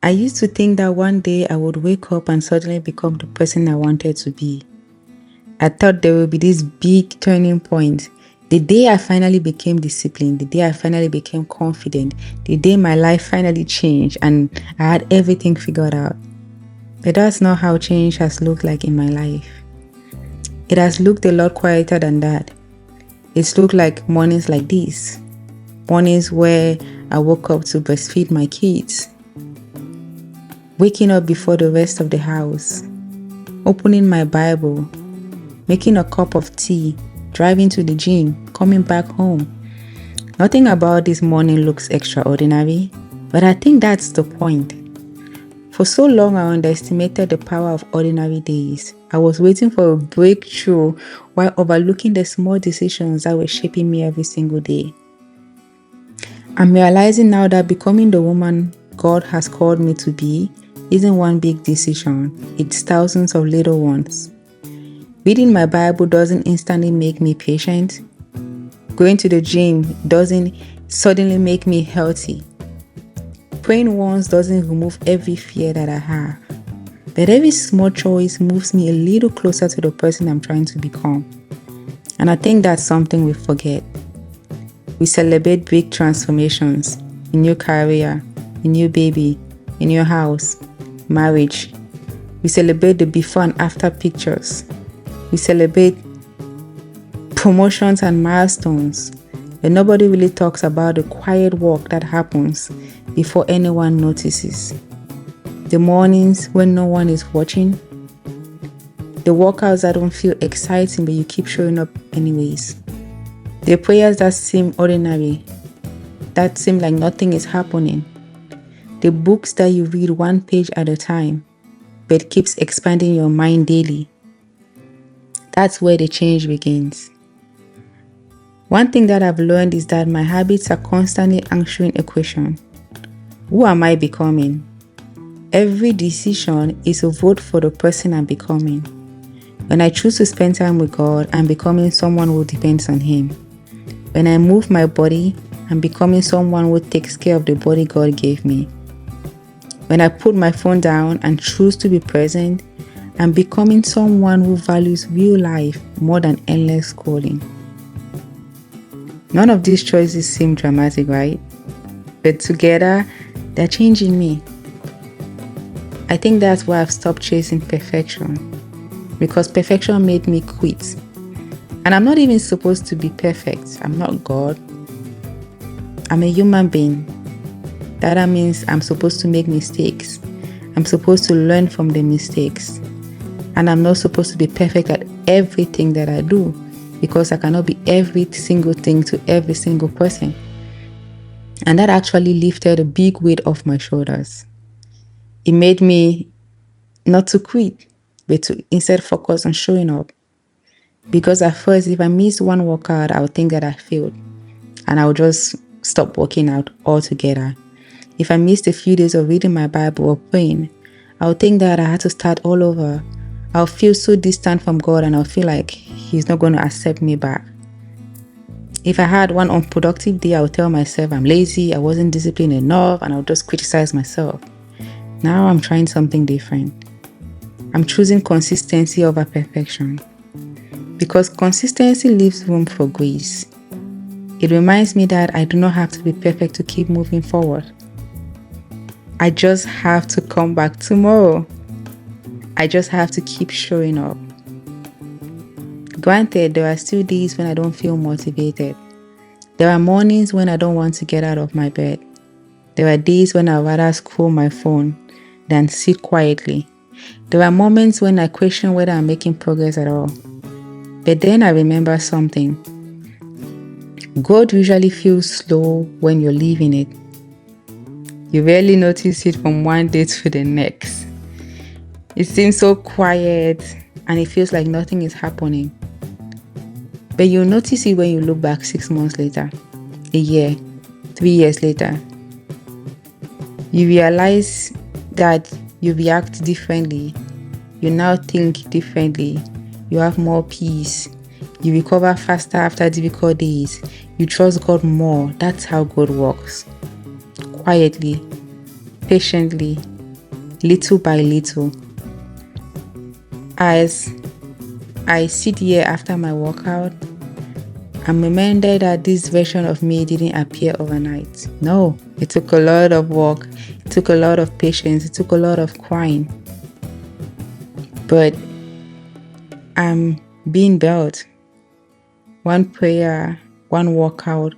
I used to think that one day I would wake up and suddenly become the person I wanted to be. I thought there would be this big turning point. The day I finally became disciplined, the day I finally became confident, the day my life finally changed and I had everything figured out. But that's not how change has looked like in my life. It has looked a lot quieter than that. It's looked like mornings like this. Mornings where I woke up to breastfeed my kids. Waking up before the rest of the house. Opening my Bible. Making a cup of tea. Driving to the gym. Coming back home. Nothing about this morning looks extraordinary, but I think that's the point. For so long, I underestimated the power of ordinary days. I was waiting for a breakthrough while overlooking the small decisions that were shaping me every single day. I'm realizing now that becoming the woman God has called me to be isn't one big decision, it's thousands of little ones. Reading my Bible doesn't instantly make me patient. Going to the gym doesn't suddenly make me healthy. Praying once doesn't remove every fear that I have. But every small choice moves me a little closer to the person I'm trying to become. And I think that's something we forget. We celebrate big transformations, a new career, a new baby, a new house, marriage. We celebrate the before and after pictures. We celebrate promotions and milestones, but nobody really talks about the quiet work that happens before anyone notices. The mornings when no one is watching, the workouts that don't feel exciting but you keep showing up anyways. The prayers that seem ordinary, that seem like nothing is happening. The books that you read one page at a time, but keeps expanding your mind daily. That's where the change begins. One thing that I've learned is that my habits are constantly answering a question. Who am I becoming? Every decision is a vote for the person I'm becoming. When I choose to spend time with God, I'm becoming someone who depends on Him. When I move my body, I'm becoming someone who takes care of the body God gave me. When I put my phone down and choose to be present, I'm becoming someone who values real life more than endless scrolling. None of these choices seem dramatic, right? But together, they're changing me. I think that's why I've stopped chasing perfection. Because perfection made me quit. And I'm not even supposed to be perfect. I'm not God. I'm a human being. That means I'm supposed to make mistakes. I'm supposed to learn from the mistakes. And I'm not supposed to be perfect at everything that I do, because I cannot be every single thing to every single person. And that actually lifted a big weight off my shoulders. It made me not to quit, but to instead focus on showing up. Because at first, if I missed one workout, I would think that I failed. And I would just stop working out altogether. If I missed a few days of reading my Bible or praying, I would think that I had to start all over. I'll feel so distant from God and I'll feel like He's not going to accept me back. If I had one unproductive day, I would tell myself I'm lazy, I wasn't disciplined enough, and I'll just criticize myself. Now I'm trying something different. I'm choosing consistency over perfection. Because consistency leaves room for grace. It reminds me that I do not have to be perfect to keep moving forward. I just have to come back tomorrow. I just have to keep showing up. Granted, there are still days when I don't feel motivated. There are mornings when I don't want to get out of my bed. There are days when I'd rather scroll my phone than sit quietly. There are moments when I question whether I'm making progress at all. But then I remember something. God usually feels slow when you're leaving it. You rarely notice it from one day to the next. It seems so quiet and it feels like nothing is happening. But you'll notice it when you look back 6 months later, a year, 3 years later. You realize that you react differently. You now think differently. You have more peace. You recover faster after difficult days. You trust God more. That's how God works. Quietly, patiently, little by little. As I sit here after my workout, I'm reminded that this version of me didn't appear overnight. No, it took a lot of work, it took a lot of patience, it took a lot of crying. But I'm being built. One prayer, one workout,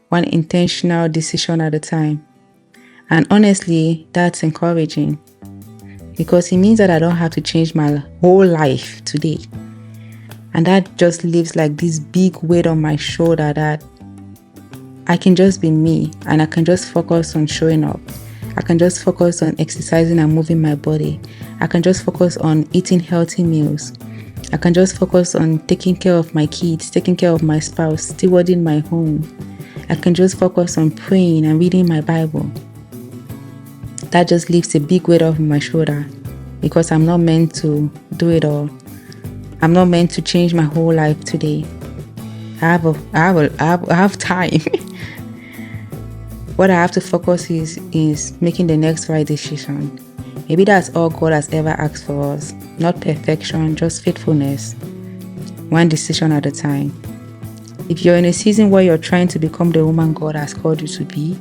one intentional decision at a time. And honestly, that's encouraging because it means that I don't have to change my whole life today. And that just leaves like this big weight on my shoulder that I can just be me and I can just focus on showing up. I can just focus on exercising and moving my body. I can just focus on eating healthy meals. I can just focus on taking care of my kids, taking care of my spouse, stewarding my home. I can just focus on praying and reading my Bible. That just lifts a big weight off my shoulder because I'm not meant to do it all. I'm not meant to change my whole life today. I have time. What I have to focus is making the next right decision. Maybe that's all God has ever asked for us. Not perfection, just faithfulness. One decision at a time. If you're in a season where you're trying to become the woman God has called you to be,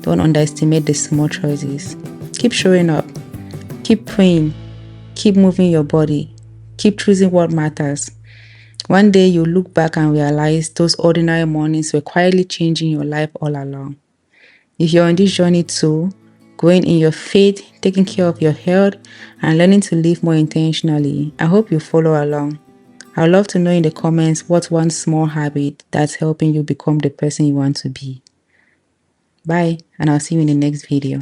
don't underestimate the small choices. Keep showing up. Keep praying. Keep moving your body. Keep choosing what matters. One day you'll look back and realize those ordinary mornings were quietly changing your life all along. If you're on this journey too, growing in your faith, taking care of your health, and learning to live more intentionally, I hope you follow along. I'd love to know in the comments what's one small habit that's helping you become the person you want to be. Bye, and I'll see you in the next video.